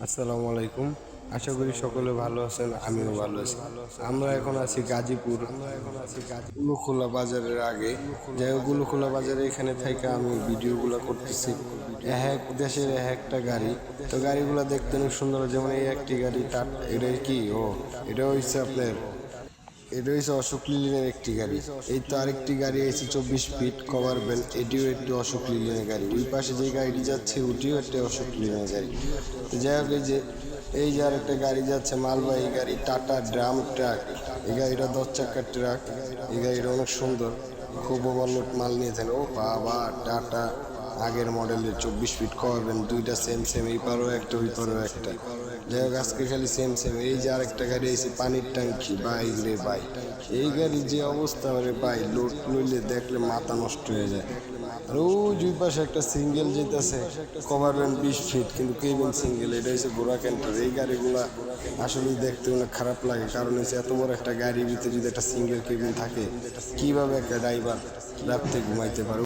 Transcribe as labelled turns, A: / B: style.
A: আসসালামু আলাইকুম। আশা করি সকলে ভালো আছেন, আমিও ভালো আছি। আমরা এখন আছি গাজীপুর উলুখোলা বাজারের আগে। যাই হোক, উলুখোলা বাজারে এখানে থেকে আমি ভিডিওগুলো করতেছি। এক দেশের একটা গাড়ি, তো গাড়িগুলো দেখতে অনেক সুন্দর। যেমন এই একটি গাড়ি এটা কি এটা হচ্ছে এটা হচ্ছে অশোক লিলেনের একটি গাড়ি। এই তো আরেকটি গাড়ি আছে 24 ফিট কভার বেল্ট, এটিও একটি অশোক লিলেনের গাড়ি। ওই পাশে যে গাড়িটি যাচ্ছে ওটিও একটা অশোক লিলেনের গাড়ি। তো যাই হোক, এই যে আরেকটা গাড়ি যাচ্ছে মালবাহী গাড়ি, টাটা ড্রাম ট্রাক। এই গাড়িটা 10 চাকার ট্রাক। এই গাড়িটা অনেক সুন্দর, খুব ওভারলোড মাল নিয়েছেন। ও বাবা, টাটা আগের মডেলের 24 ফিট কভার, দুইটা সেম সেম, এই পারেও একটা ওই পারেও একটা। যাই হোক, আজকে খালি সেম সেম। এই যে আরেকটা গাড়ি এসে পানির ট্যাঙ্কি, বাইক রে ভাই, এই গাড়ির যে অবস্থা রে ভাই, লোড লইলে দেখলে মাথা নষ্ট হয়ে যায়। আর ওই দুই পাশে একটা সিঙ্গেল যেতেছে, কভার ভ্যান 20 ফিট, কিন্তু কেবিন সিঙ্গেল। এটা হচ্ছে ঘোড়া ক্যান্টার। এই গাড়িগুলা আসলে দেখতে অনেক খারাপ লাগে, কারণ হচ্ছে এত বড় একটা গাড়ির ভিতরে যদি একটা সিঙ্গেল কেবিন থাকে, কিভাবে একটা ড্রাইভার রাত্রে ঘুমাইতে পারে।